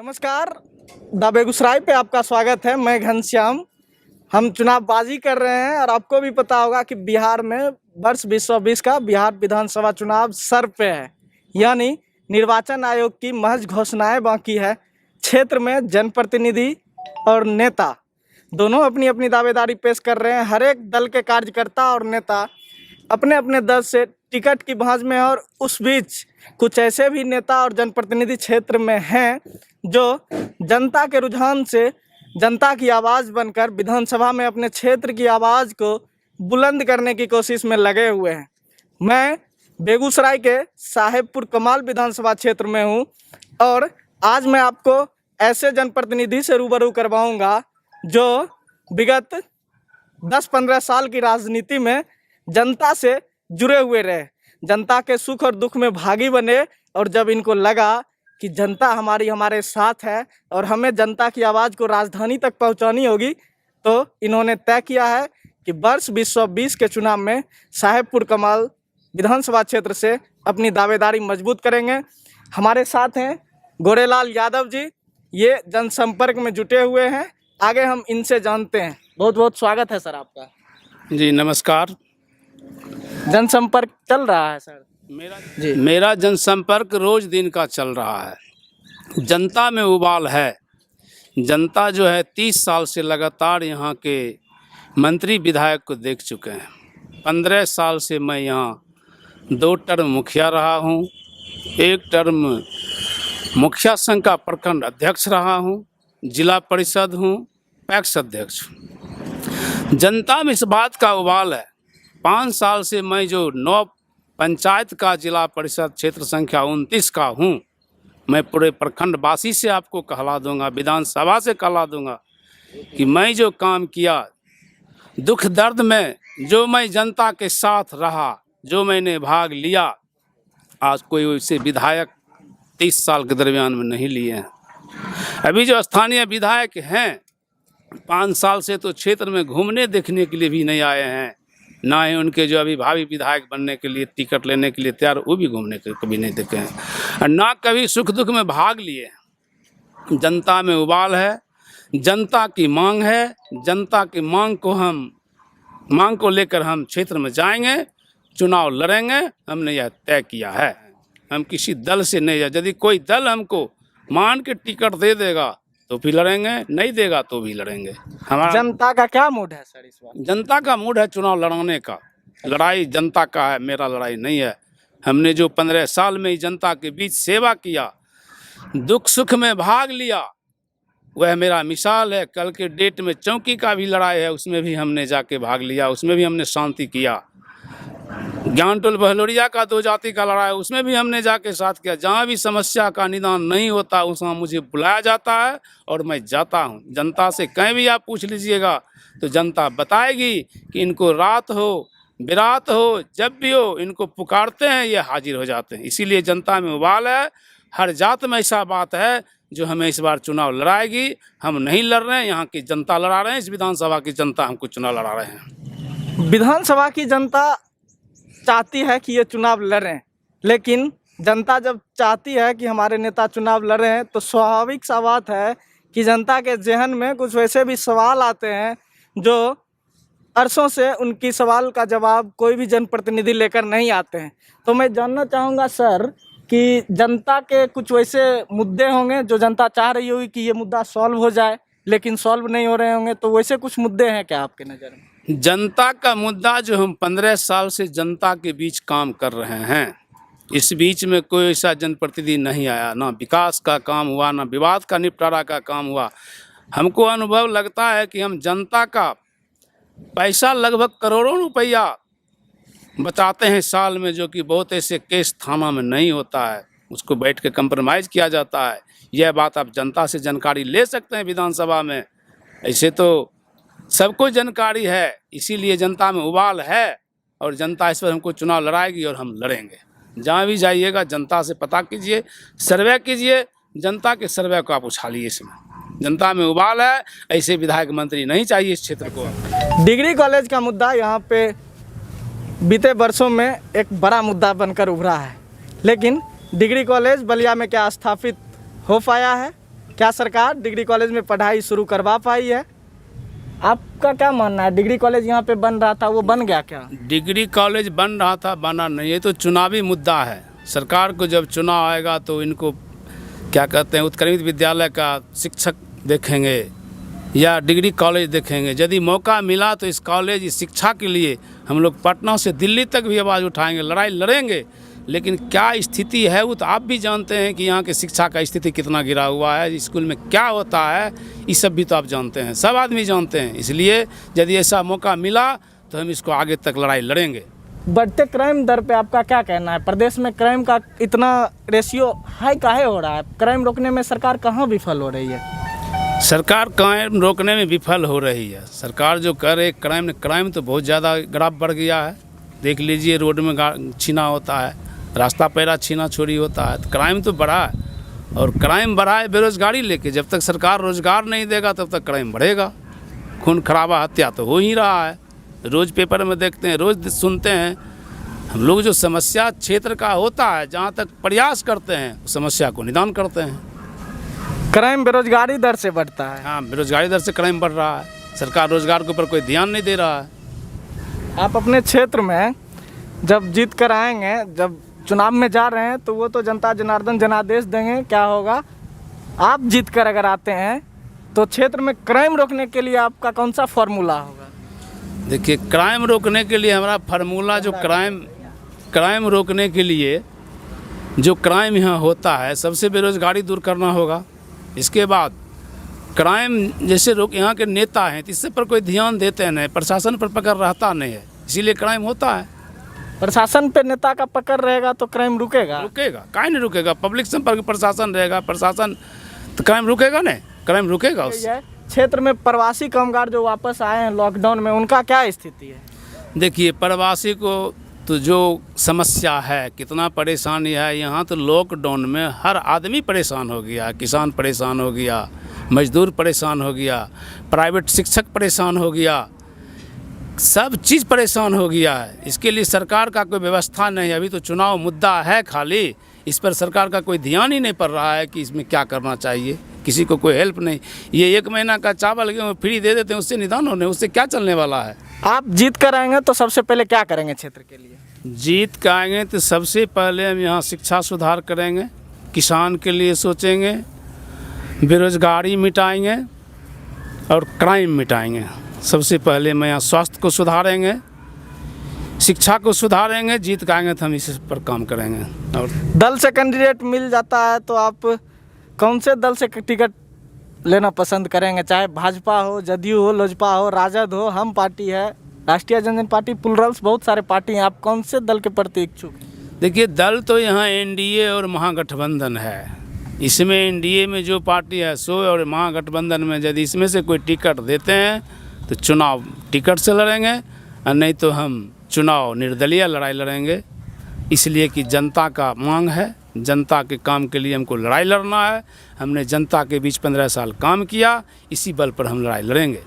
नमस्कार, द बेगूसराय पे आपका स्वागत है। मैं घनश्याम। हम चुनावबाजी कर रहे हैं और आपको भी पता होगा कि बिहार में वर्ष 2020 का बिहार विधानसभा चुनाव सर पे है, यानी निर्वाचन आयोग की महज घोषणाएं बाकी है। क्षेत्र में जनप्रतिनिधि और नेता दोनों अपनी अपनी दावेदारी पेश कर रहे हैं। हर एक दल के कार्यकर्ता और नेता अपने अपने दल से टिकट की भांज में, और उस बीच कुछ ऐसे भी नेता और जनप्रतिनिधि क्षेत्र में हैं जो जनता के रुझान से जनता की आवाज़ बनकर विधानसभा में अपने क्षेत्र की आवाज़ को बुलंद करने की कोशिश में लगे हुए हैं। मैं बेगूसराय के साहेबपुर कमाल विधानसभा क्षेत्र में हूं और आज मैं आपको ऐसे जनप्रतिनिधि से रूबरू करवाऊंगा जो विगत 10-15 साल की राजनीति में जनता से जुड़े हुए रहे, जनता के सुख और दुख में भागी बने, और जब इनको लगा कि जनता हमारे साथ है और हमें जनता की आवाज़ को राजधानी तक पहुंचानी होगी, तो इन्होंने तय किया है कि वर्ष 2020 के चुनाव में साहेबपुर कमाल विधानसभा क्षेत्र से अपनी दावेदारी मजबूत करेंगे। हमारे साथ हैं गोरेलाल यादव जी, ये जनसंपर्क में जुटे हुए हैं। आगे हम इनसे जानते हैं। बहुत बहुत स्वागत है सर आपका। जी नमस्कार। जनसंपर्क चल रहा है सर? मेरा जनसंपर्क रोज दिन का चल रहा है। जनता में उबाल है। जनता जो है 30 साल से लगातार यहाँ के मंत्री विधायक को देख चुके हैं। 15 साल से मैं यहाँ 2 टर्म मुखिया रहा हूँ, 1 टर्म मुखिया संघ का प्रखंड अध्यक्ष रहा हूँ, जिला परिषद हूँ, पैक्स अध्यक्ष हूँ। जनता में इस बात का उबाल है। 5 साल से मैं जो 9 पंचायत का जिला परिषद क्षेत्र संख्या 29 का हूँ, मैं पूरे प्रखंड वासी से आपको कहला दूंगा, विधानसभा से कहला दूंगा कि मैं जो काम किया, दुख दर्द में जो मैं जनता के साथ रहा, जो मैंने भाग लिया, आज कोई वैसे विधायक 30 साल के दरमियान में नहीं लिए हैं। अभी जो स्थानीय विधायक हैं 5 साल से तो क्षेत्र में घूमने देखने के लिए भी नहीं आए हैं, ना ही उनके जो अभी भावी विधायक बनने के लिए टिकट लेने के लिए तैयार, वो भी घूमने के कभी नहीं देखे हैं, और ना कभी सुख दुख में भाग लिए। जनता में उबाल है, जनता की मांग है। जनता की मांग को लेकर हम क्षेत्र में जाएंगे, चुनाव लड़ेंगे। हमने यह तय किया है। हम किसी दल से नहीं है। यदि कोई दल हमको मान के टिकट दे देगा तो भी लड़ेंगे, नहीं देगा तो भी लड़ेंगे। हमारा जनता का क्या मूड है सर इस बार? जनता का मूड है चुनाव लड़ाने का। लड़ाई जनता का है, मेरा लड़ाई नहीं है। हमने जो 15 साल में जनता के बीच सेवा किया, दुख सुख में भाग लिया, वह मेरा मिसाल है। कल के डेट में चौकी का भी लड़ाई है, उसमें भी हमने जाके भाग लिया, उसमें भी हमने शांति किया। ज्ञानटोल बहलोरिया का 2 जाति का लड़ाई, उसमें भी हमने जाके साथ किया। जहाँ भी समस्या का निदान नहीं होता वहाँ मुझे बुलाया जाता है और मैं जाता हूँ। जनता से कहीं भी आप पूछ लीजिएगा तो जनता बताएगी कि इनको रात हो बिरात हो, जब भी हो, इनको पुकारते हैं, ये हाजिर हो जाते हैं। इसीलिए जनता में उबाल है। हर जात में ऐसा बात है जो हमें इस बार चुनाव लड़ाएगी। हम नहीं लड़ रहे हैं, यहाँ की जनता लड़ा रहे हैं। इस विधानसभा की जनता हमको चुनाव लड़ा रहे हैं। विधानसभा की जनता चाहती है कि ये चुनाव लड़ें, लेकिन जनता जब चाहती है कि हमारे नेता चुनाव लड़ें तो स्वाभाविक सा बात है कि जनता के जहन में कुछ वैसे भी सवाल आते हैं जो अरसों से उनकी सवाल का जवाब कोई भी जनप्रतिनिधि लेकर नहीं आते हैं। तो मैं जानना चाहूँगा सर कि जनता के कुछ वैसे मुद्दे होंगे जो जनता चाह रही होगी कि ये मुद्दा सॉल्व हो जाए, लेकिन सॉल्व नहीं हो रहे होंगे, तो वैसे कुछ मुद्दे हैं क्या आपके नज़र में? जनता का मुद्दा जो हम 15 साल से जनता के बीच काम कर रहे हैं, इस बीच में कोई ऐसा जनप्रतिनिधि नहीं आया, ना विकास का काम हुआ, ना विवाद का निपटारा का काम हुआ। हमको अनुभव लगता है कि हम जनता का पैसा लगभग करोड़ों रुपया बचाते हैं साल में, जो कि बहुत ऐसे केस थाना में नहीं होता है, उसको बैठ के कंप्रोमाइज़ किया जाता है। यह बात आप जनता से जानकारी ले सकते हैं विधानसभा में। ऐसे तो सबको जानकारी है, इसीलिए जनता में उबाल है और जनता इस पर हमको चुनाव लड़ाएगी और हम लड़ेंगे। जहाँ भी जाइएगा जनता से पता कीजिए, सर्वे कीजिए, जनता के सर्वे को आप उछालिए। इसमें जनता में उबाल है। ऐसे विधायक मंत्री नहीं चाहिए इस क्षेत्र को। डिग्री कॉलेज का मुद्दा यहाँ पे बीते वर्षों में एक बड़ा मुद्दा बनकर उभरा है, लेकिन डिग्री कॉलेज बलिया में क्या स्थापित हो पाया है? क्या सरकार डिग्री कॉलेज में पढ़ाई शुरू करवा पाई है? आपका क्या मानना है? डिग्री कॉलेज यहाँ पे बन रहा था, वो बन गया क्या? डिग्री कॉलेज बन रहा था, बना नहीं। ये तो चुनावी मुद्दा है। सरकार को जब चुनाव आएगा तो इनको क्या कहते हैं, उत्क्रमित विद्यालय का शिक्षक देखेंगे या डिग्री कॉलेज देखेंगे। यदि मौका मिला तो इस कॉलेज, इस शिक्षा के लिए हम लोग पटना से दिल्ली तक भी आवाज़ उठाएंगे, लड़ाई लड़ेंगे। लेकिन क्या स्थिति है वो तो आप भी जानते हैं कि यहाँ के शिक्षा का स्थिति कितना गिरा हुआ है, स्कूल में क्या होता है, ये सब भी तो आप जानते हैं, सब आदमी जानते हैं। इसलिए यदि ऐसा मौका मिला तो हम इसको आगे तक लड़ाई लड़ेंगे। बढ़ते क्राइम दर पे आपका क्या कहना है? प्रदेश में क्राइम का इतना रेशियो हाई काहे हो रहा है? क्राइम रोकने में सरकार कहाँ विफल हो रही है? सरकार क्राइम रोकने में विफल हो रही है। सरकार जो कर रही क्राइम तो बहुत ज़्यादा ग्राफ बढ़ गया है। देख लीजिए, रोड में छीना होता है, रास्ता पैरा छीना छोड़ी होता है, तो क्राइम तो बढ़ा है। और क्राइम बढ़ा है बेरोजगारी लेके। जब तक सरकार रोजगार नहीं देगा तब तक क्राइम बढ़ेगा। खून खराबा हत्या तो हो ही रहा है। रोज़ पेपर में देखते हैं, रोज़ सुनते हैं। हम लोग जो समस्या क्षेत्र का होता है, जहाँ तक प्रयास करते हैं, उस समस्या को निदान करते हैं। क्राइम बेरोजगारी दर से बढ़ता है। हाँ, बेरोजगारी दर से क्राइम बढ़ रहा है। सरकार रोजगार के ऊपर कोई ध्यान नहीं दे रहा है। आप अपने क्षेत्र में जब जीत कर आएंगे, जब चुनाव में जा रहे हैं, तो वो तो जनता जनार्दन जनादेश देंगे, क्या होगा? आप जीत कर अगर आते हैं तो क्षेत्र में क्राइम रोकने के लिए आपका कौन सा फॉर्मूला होगा? देखिए, क्राइम रोकने के लिए हमारा फार्मूला जो क्राइम रोकने के लिए जो क्राइम यहाँ होता है, सबसे बेरोजगारी दूर करना होगा। इसके बाद क्राइम जैसे यहाँ के नेता हैं तो इससे पर कोई ध्यान देते नहीं, प्रशासन पर पकड़ रहता नहीं है, इसीलिए क्राइम होता है। प्रशासन पे नेता का पकड़ रहेगा तो क्राइम रुकेगा? रुकेगा, काहे नहीं रुकेगा? पब्लिक संपर्क प्रशासन रहेगा, प्रशासन तो क्राइम रुकेगा नहीं, क्राइम रुकेगा उससे। क्षेत्र में प्रवासी कामगार जो वापस आए हैं लॉकडाउन में, उनका क्या स्थिति है? देखिए, प्रवासी को तो जो समस्या है, कितना परेशानी है यहाँ, तो लॉकडाउन में हर आदमी परेशान हो गया। किसान परेशान हो गया, मजदूर परेशान हो गया, प्राइवेट शिक्षक परेशान हो गया, सब चीज़ परेशान हो गया है। इसके लिए सरकार का कोई व्यवस्था नहीं है। अभी तो चुनाव मुद्दा है खाली, इस पर सरकार का कोई ध्यान ही नहीं पड़ रहा है कि इसमें क्या करना चाहिए। किसी को कोई हेल्प नहीं। ये 1 महीना का चावल गेहूँ फ्री दे देते हैं, उससे निदान होने, उससे क्या चलने वाला है? आप जीत कर आएंगे तो सबसे पहले क्या करेंगे क्षेत्र के लिए? जीत कर आएंगे तो सबसे पहले हम यहाँ शिक्षा सुधार करेंगे, किसान के लिए सोचेंगे, बेरोजगारी मिटाएंगे और क्राइम मिटाएंगे। सबसे पहले मैं यहाँ स्वास्थ्य को सुधारेंगे, शिक्षा को सुधारेंगे। जीत के आएंगे तो हम इस पर काम करेंगे। और दल से कैंडिडेट मिल जाता है तो आप कौन से दल से टिकट लेना पसंद करेंगे? चाहे भाजपा हो, जदयू हो, लोजपा हो, राजद हो, हम पार्टी है, राष्ट्रीय जनता पार्टी, प्लुरल्स, बहुत सारे पार्टी हैं। आप कौन से दल के प्रति इच्छुक? देखिए, दल तो यहाँ एनडीए और महागठबंधन है। इसमें एनडीए में जो पार्टी है सो, और महागठबंधन में यदि इसमें से कोई टिकट देते हैं तो चुनाव टिकट से लड़ेंगे, और नहीं तो हम चुनाव निर्दलीय लड़ाई लड़ेंगे। इसलिए कि जनता का मांग है, जनता के काम के लिए हमको लड़ाई लड़ना है। हमने जनता के बीच 15 साल काम किया, इसी बल पर हम लड़ाई लड़ेंगे।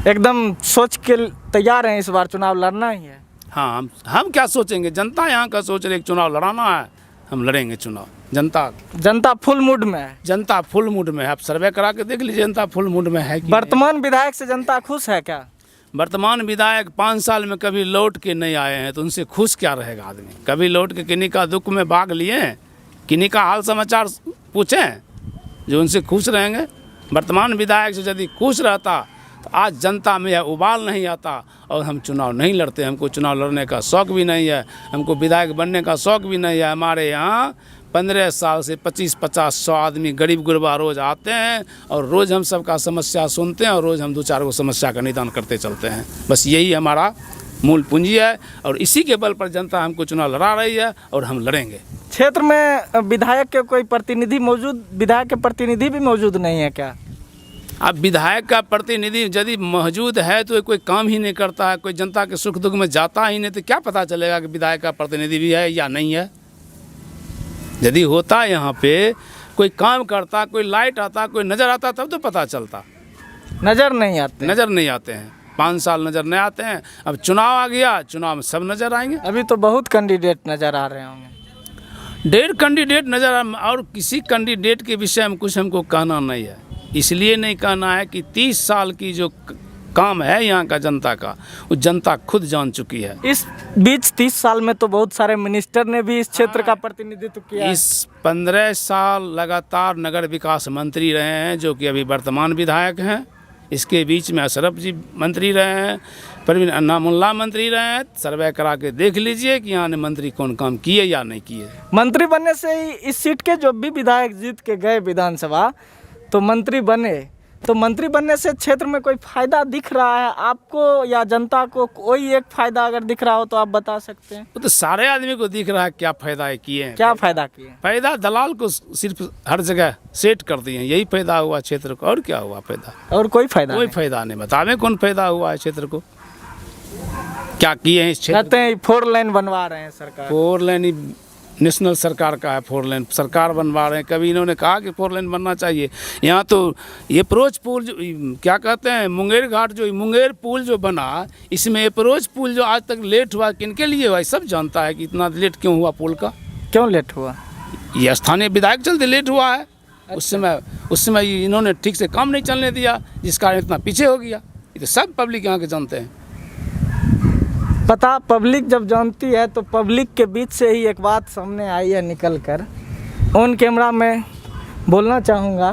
एकदम सोच के तैयार हैं, इस बार चुनाव लड़ना ही है? हाँ, हम क्या सोचेंगे? जनता यहाँ का सोच रही है, चुनाव लड़ाना है, हम लड़ेंगे चुनाव। जनता फुल मूड में है। जनता फुल मूड में है। आप सर्वे करा के देख लीजिए, जनता फुल मूड में है कि वर्तमान विधायक से जनता खुश है क्या? वर्तमान विधायक 5 साल में कभी लौट के नहीं आए हैं, तो उनसे खुश क्या रहेगा आदमी? कभी लौट के किन्हीं का दुख में भाग लिए हैं, किन्हीं का हाल समाचार पूछें जो उनसे खुश रहेंगे? वर्तमान विधायक से यदि खुश रहता तो आज जनता में यह उबाल नहीं आता और हम चुनाव नहीं लड़ते। हमको चुनाव लड़ने का शौक़ भी नहीं है, हमको विधायक बनने का शौक़ भी नहीं है। हमारे यहाँ 15 साल से 25-50-100 आदमी गरीब गुरबा रोज़ आते हैं और रोज़ हम सबका समस्या सुनते हैं और रोज़ हम 2-4 गो समस्या का निदान करते चलते हैं। बस यही हमारा मूल पूंजी है और इसी के बल पर जनता हमको चुनाव लड़ा रही है और हम लड़ेंगे। क्षेत्र में विधायक के कोई प्रतिनिधि मौजूद, विधायक के प्रतिनिधि भी मौजूद नहीं है क्या? अब विधायक का प्रतिनिधि यदि मौजूद है तो कोई काम ही नहीं करता है, कोई जनता के सुख दुख में जाता ही नहीं, तो क्या पता चलेगा कि विधायक का प्रतिनिधि भी है या नहीं है? यदि होता यहाँ पे कोई काम करता, कोई लाइट आता, कोई नज़र आता, तब तो पता चलता। नज़र नहीं आते हैं। 5 साल नज़र नहीं आते हैं। अब चुनाव आ गया, चुनाव में सब नज़र आएंगे। अभी तो बहुत कैंडिडेट नज़र आ रहे होंगे। डेढ़ कैंडिडेट नज़र और किसी कैंडिडेट के विषय में कुछ हमको कहना नहीं है। इसलिए नहीं कहना है कि 30 साल की जो काम है यहाँ का जनता का, वो जनता खुद जान चुकी है। इस बीच 30 साल में तो बहुत सारे मिनिस्टर ने भी इस क्षेत्र का प्रतिनिधित्व किया है। इस 15 साल लगातार नगर विकास मंत्री रहे हैं, जो कि अभी वर्तमान विधायक हैं। इसके बीच में अशरफ जी मंत्री रहे हैं, परवीन अन्नामुल्ला मंत्री रहे हैं। सर्वे करा के देख लीजिए कि यहाँ ने मंत्री कौन काम किए या नहीं किए। मंत्री बनने से ही इस सीट के जो भी विधायक जीत के गए विधानसभा, तो मंत्री बने, तो मंत्री बनने से क्षेत्र में कोई फायदा दिख रहा है आपको या जनता को? कोई एक फायदा अगर दिख रहा हो तो आप बता सकते हैं। वो तो सारे आदमी को दिख रहा है क्या फायदा है किए हैं। क्या फायदा किए? फायदा दलाल को सिर्फ हर जगह सेट कर दिए हैं, यही फायदा हुआ क्षेत्र को। और क्या हुआ फायदा? और कोई फायदा कोई नहीं। फायदा नहीं। बतावे कौन फायदा हुआ है क्षेत्र को, क्या किए हैं इस क्षेत्र? कहते हैं 4 लेन बनवा रहे हैं सरकार। 4 लेन नेशनल सरकार का है, 4 लेन सरकार बनवा रहे हैं। कभी इन्होंने कहा कि 4 लेन बनना चाहिए? यहाँ तो ये अप्रोच पुल जो क्या कहते हैं, मुंगेर घाट, जो मुंगेर पुल जो बना, इसमें अप्रोच पुल जो आज तक लेट हुआ, किनके लिए हुआ सब जानता है कि इतना लेट क्यों हुआ पुल का। क्यों लेट हुआ? ये स्थानीय विधायक चलते लेट हुआ है। उस समय इन्होंने ठीक से काम नहीं चलने दिया, जिस कारण इतना पीछे हो गया। ये तो सब पब्लिक यहाँ के जानते हैं। पता पब्लिक जब जानती है तो पब्लिक के बीच से ही एक बात सामने आई है निकल कर। ऑन कैमरा में बोलना चाहूँगा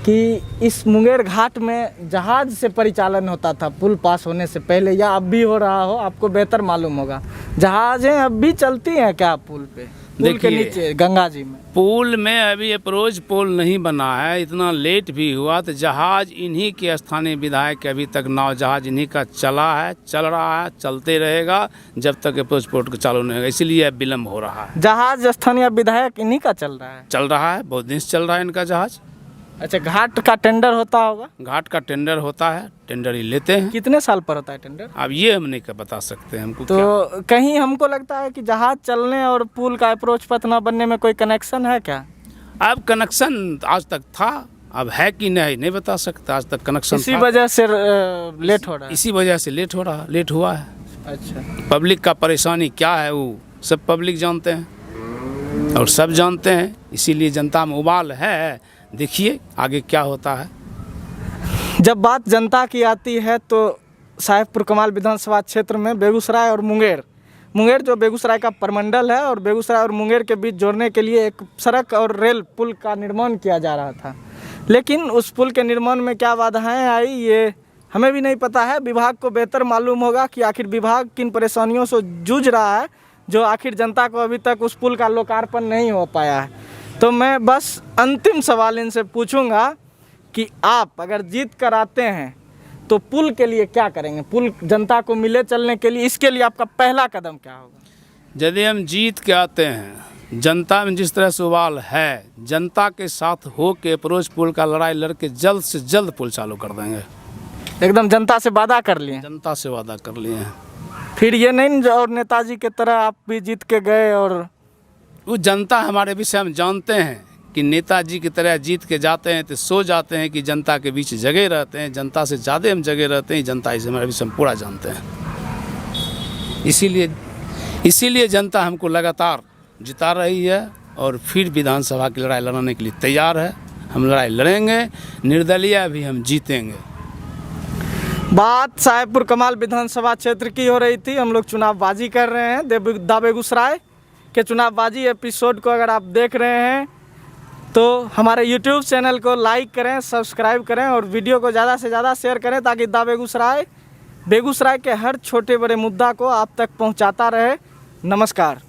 कि इस मुंगेर घाट में जहाज़ से परिचालन होता था पुल पास होने से पहले, या अब भी हो रहा हो, आपको बेहतर मालूम होगा। जहाज़ें अब भी चलती हैं क्या पुल पे? पुल के नीचे गंगा जी में पुल में अभी अप्रोच पुल नहीं बना है। इतना लेट भी हुआ तो जहाज़ इन्हीं के स्थानीय विधायक के अभी तक नाव जहाज़ इन्हीं का चला है, चल रहा है, चलते रहेगा जब तक अप्रोच पोर्ट को चालू नहीं होगा। इसीलिए अब विलम्ब हो रहा है। जहाज़ स्थानीय विधायक इन्हीं का चल रहा है? चल रहा है, बहुत दिन से चल रहा है इनका जहाज़। अच्छा, घाट का टेंडर होता होगा? घाट का टेंडर होता है, टेंडर ही लेते हैं। कितने साल पर होता है टेंडर? अब ये हम नहीं बता सकते हमको। तो कहीं हमको लगता है कि जहाज चलने और पुल का अप्रोच पथ न बनने में कोई कनेक्शन है क्या? अब कनेक्शन आज तक था, अब है कि नहीं बता सकता। आज तक कनेक्शन इसी वजह से लेट हो रहा है। इसी वजह से लेट हुआ है। अच्छा, पब्लिक का परेशानी क्या है वो सब पब्लिक जानते हैं और सब जानते हैं। इसीलिए जनता में उबाल है। देखिए आगे क्या होता है। जब बात जनता की आती है तो साहेबपुर कमाल विधानसभा क्षेत्र में बेगूसराय और मुंगेर जो बेगूसराय का प्रमंडल है, और बेगूसराय और मुंगेर के बीच जोड़ने के लिए एक सड़क और रेल पुल का निर्माण किया जा रहा था। लेकिन उस पुल के निर्माण में क्या बाधाएं आई ये हमें भी नहीं पता है। विभाग को बेहतर मालूम होगा कि आखिर विभाग किन परेशानियों से जूझ रहा है, जो आखिर जनता को अभी तक उस पुल का लोकार्पण नहीं हो पाया है। तो मैं बस अंतिम सवाल इनसे पूछूंगा कि आप अगर जीत कर आते हैं तो पुल के लिए क्या करेंगे? पुल जनता को मिले चलने के लिए, इसके लिए आपका पहला कदम क्या होगा? यदि हम जीत के आते हैं, जनता में जिस तरह से उबाल है, जनता के साथ हो के अप्रोच पुल का लड़ाई लड़के जल्द से जल्द पुल चालू कर देंगे। एकदम जनता से वादा कर लिए? जनता से वादा कर लिए हैं। फिर ये नहीं और नेताजी की तरह आप भी जीत के गए और वो जनता हमारे विषय में जानते हैं कि नेताजी की तरह जीत के जाते हैं तो सो जाते हैं कि जनता के बीच जगह रहते हैं। जनता से ज़्यादा हम जगह रहते हैं। जनता इसे हमारे विषय में पूरा जानते हैं। इसीलिए जनता हमको लगातार जिता रही है और फिर विधानसभा की लड़ाई लड़ने के लिए तैयार है। हम लड़ाई लड़ेंगे, निर्दलीय भी हम जीतेंगे। बात साहेबपुर कमाल विधानसभा क्षेत्र की हो रही थी। हम लोग चुनावबाजी कर रहे हैं। बेगूसराय के चुनावबाजी एपिसोड को अगर आप देख रहे हैं तो हमारे YouTube चैनल को लाइक करें, सब्सक्राइब करें और वीडियो को ज़्यादा से ज़्यादा शेयर करें, ताकि बेगूसराय के हर छोटे बड़े मुद्दा को आप तक पहुंचाता रहे। नमस्कार।